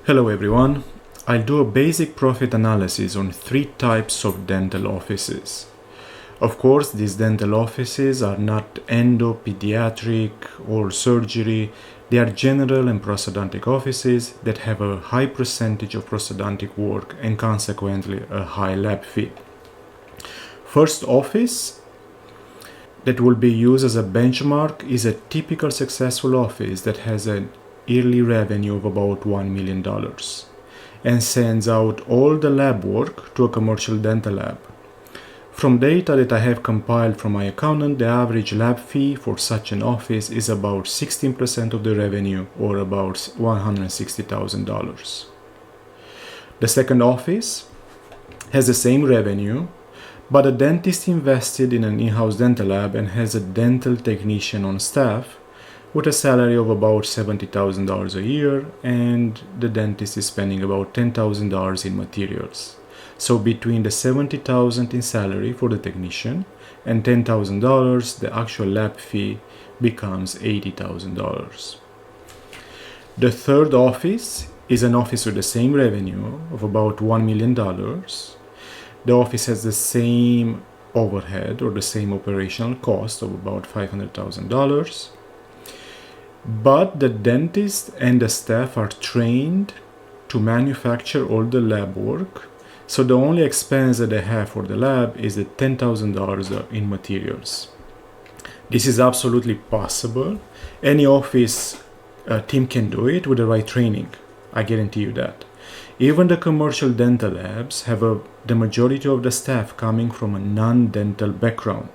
Hello everyone. I'll do a basic profit analysis on three types of dental offices. Of course, these dental offices are not endo, pediatric, or surgery. They are general and prosthodontic offices that have a high percentage of prosthodontic work and consequently a high lab fee. First office that will be used as a benchmark is a typical successful office that has an yearly revenue of about $1 million and sends out all the lab work to a commercial dental lab. From data that I have compiled from my accountant, the average lab fee for such an office is about 16% of the revenue, or about $160,000. The second office has the same revenue, but a dentist invested in an in-house dental lab and has a dental technician on staff with a salary of about $70,000 a year, and the dentist is spending about $10,000 in materials. So between the $70,000 in salary for the technician and $10,000, the actual lab fee becomes $80,000. The third office is an office with the same revenue of about $1 million. The office has the same overhead or the same operational cost of about $500,000. But the dentist and the staff are trained to manufacture all the lab work. So the only expense that they have for the lab is the $10,000 in materials. This is absolutely possible. Any office team can do it with the right training. I guarantee you that. Even the commercial dental labs have the majority of the staff coming from a non-dental background.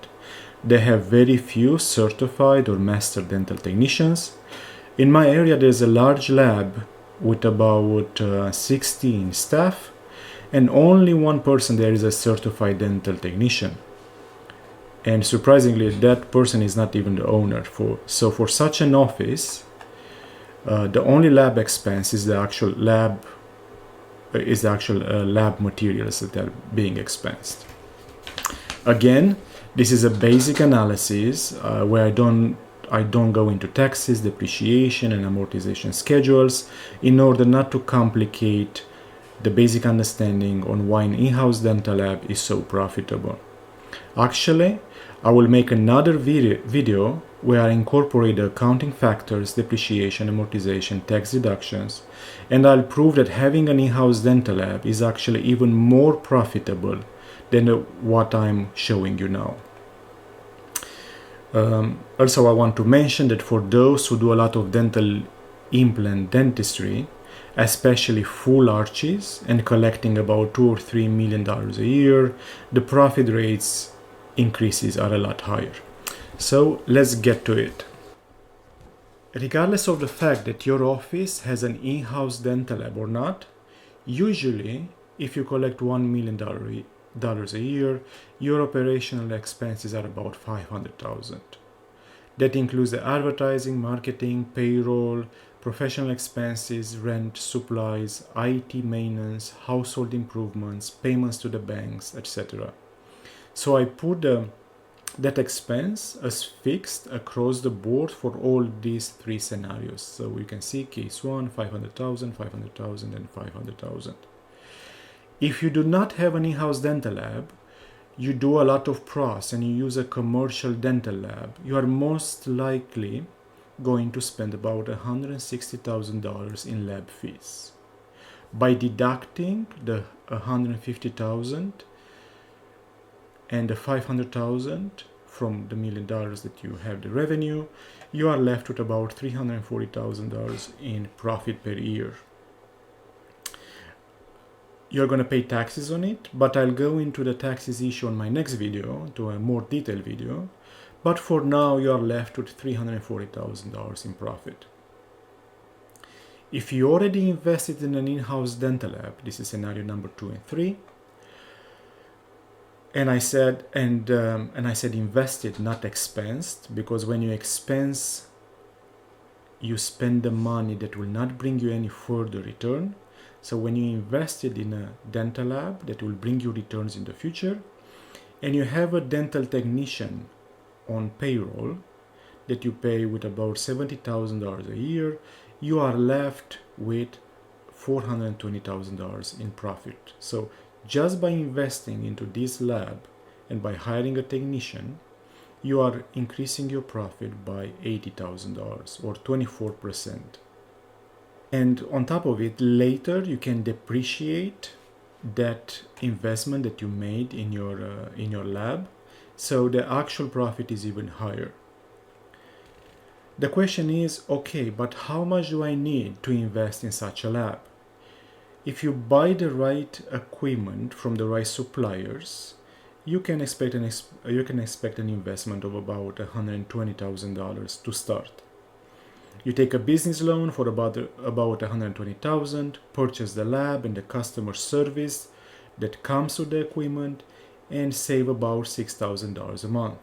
They have very few certified or master dental technicians. In my area, there's a large lab with about 16 staff, and only one person there is a certified dental technician. And surprisingly, that person is not even the owner. So for such an office, the only lab expense is the actual lab lab materials that are being expensed. Again, this is a basic analysis where I don't go into taxes, depreciation, and amortization schedules in order not to complicate the basic understanding on why an in-house dental lab is so profitable. Actually, I will make another video where I incorporate the accounting factors, depreciation, amortization, tax deductions, and I'll prove that having an in-house dental lab is actually even more profitable than what I'm showing you now. Also, I want to mention that for those who do a lot of dental implant dentistry, especially full arches and collecting about $2 or $3 million a year, the profit rates increases are a lot higher. So let's get to it. Regardless of the fact that your office has an in-house dental lab or not, usually if you collect $1 million a year, your operational expenses are about $500,000. That includes the advertising, marketing, payroll, professional expenses, rent, supplies, IT maintenance, household improvements, payments to the banks, etc. So I put that expense as fixed across the board for all these three scenarios. So you can see case 1, 500,000, 500,000, and 500,000. If you do not have an in-house dental lab, you do a lot of pros and you use a commercial dental lab, you are most likely going to spend about $160,000 in lab fees. By deducting the $150,000 and the $500,000 from the $1 million that you have the revenue, you are left with about $340,000 in profit per year. You're going to pay taxes on it, but I'll go into the taxes issue on my next video, to a more detailed video. But for now, you are left with $340,000 in profit. If you already invested in an in-house dental lab, this is scenario number 2 and 3. And I said invested, not expensed, because when you expense, you spend the money that will not bring you any further return. So when you invested in a dental lab that will bring you returns in the future, and you have a dental technician on payroll that you pay with about $70,000 a year, you are left with $420,000 in profit. So just by investing into this lab and by hiring a technician, you are increasing your profit by $80,000 or 24%. And on top of it, later you can depreciate that investment that you made in your lab, so the actual profit is even higher. The question is, okay, but how much do I need to invest in such a lab? If you buy the right equipment from the right suppliers, you can expect an investment of about $120,000 to start. You take a business loan for about $120,000, purchase the lab and the customer service that comes with the equipment, and save about $6,000 a month.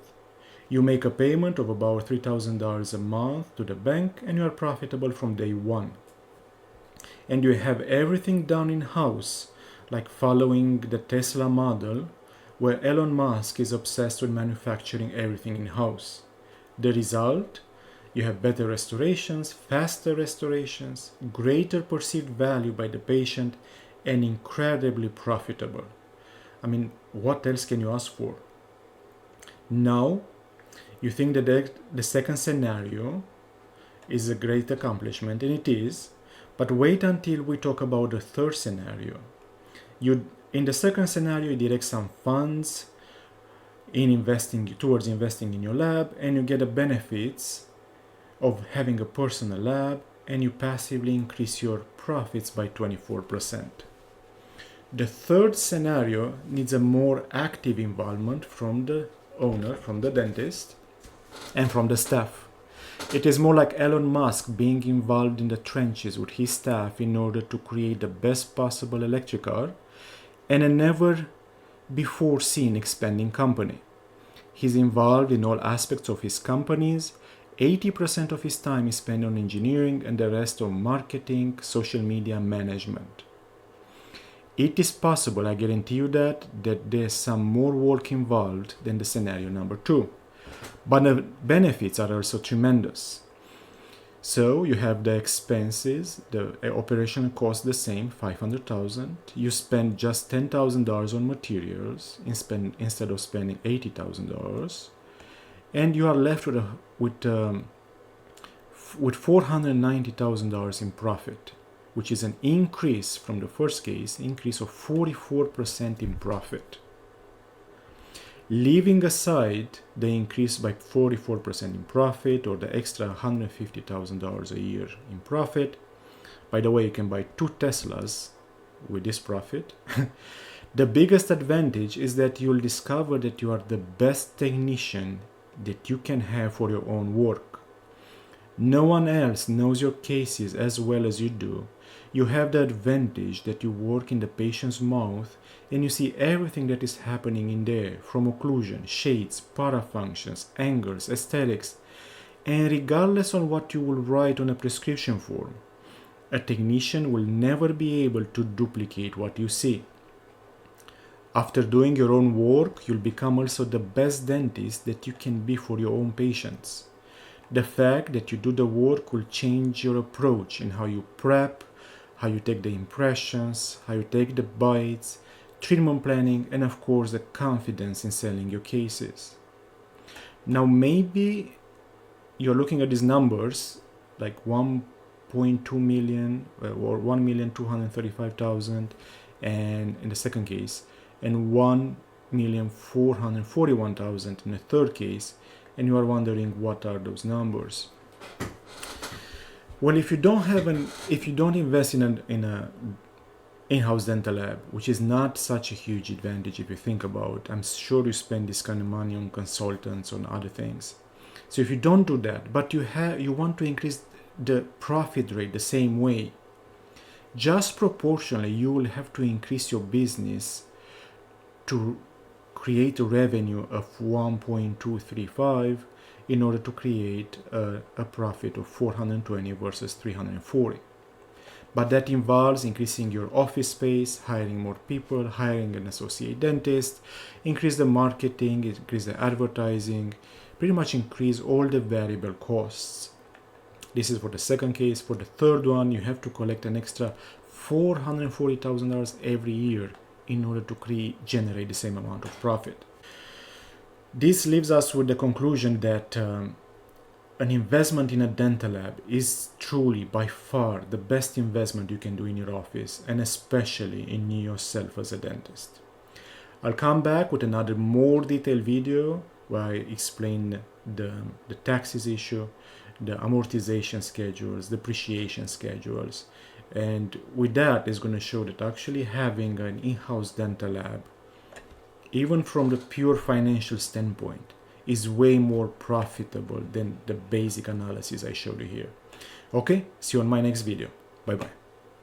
You make a payment of about $3,000 a month to the bank, and you are profitable from day one. And you have everything done in-house, like following the Tesla model, where Elon Musk is obsessed with manufacturing everything in-house. The result? You have better restorations, faster restorations, greater perceived value by the patient, and incredibly profitable. I mean, what else can you ask for? Now, you think that the second scenario is a great accomplishment, and it is, but wait until we talk about the third scenario. In the second scenario, you direct some funds towards investing in your lab, and you get the benefits of having a personal lab, and you passively increase your profits by 24%. The third scenario needs a more active involvement from the owner, from the dentist, and from the staff. It is more like Elon Musk being involved in the trenches with his staff in order to create the best possible electric car and a never before seen expanding company. He's involved in all aspects of his companies. 80% of his time is spent on engineering and the rest on marketing, social media management. It is possible, I guarantee you that there's some more work involved than the scenario number 2. But the benefits are also tremendous. So you have the expenses, the operational cost the same, $500,000. You spend just $10,000 on materials instead of spending $80,000. And you are left with $490,000 in profit, which is an increase from the first case, increase of 44% in profit. Leaving aside the increase by 44% in profit or the extra $150,000 a year in profit, by the way, you can buy 2 Teslas with this profit. The biggest advantage is that you'll discover that you are the best technician that you can have for your own work. No one else knows your cases as well as you do. You have the advantage that you work in the patient's mouth and you see everything that is happening in there, from occlusion, shades, parafunctions, angles, aesthetics, and regardless of what you will write on a prescription form, a technician will never be able to duplicate what you see. After doing your own work, you'll become also the best dentist that you can be for your own patients. The fact that you do the work will change your approach in how you prep, how you take the impressions, how you take the bites, treatment planning, and of course the confidence in selling your cases. Now maybe you're looking at these numbers like 1.2 million or 1,235,000 and in the second case, and 1,441,000 in the third case, and you are wondering what are those numbers. Well, if you don't invest in a in-house dental lab, which is not such a huge advantage if you think about, I'm sure you spend this kind of money on consultants, on other things. So if you don't do that, but you want to increase the profit rate the same way, just proportionally you will have to increase your business to create a revenue of 1.235 in order to create a profit of 420 versus 340. But that involves increasing your office space, hiring more people, hiring an associate dentist, increase the marketing, increase the advertising, pretty much increase all the variable costs. This is for the second case. For the third one, you have to collect an extra $440,000 every year in order to generate the same amount of profit. This leaves us with the conclusion that an investment in a dental lab is truly by far the best investment you can do in your office, and especially in yourself as a dentist. I'll come back with another more detailed video where I explain the taxes issue, the amortization schedules, depreciation schedules, and with that is going to show that actually having an in-house dental lab, even from the pure financial standpoint, is way more profitable than the basic analysis I showed you here. Okay, see you on my next video. Bye bye.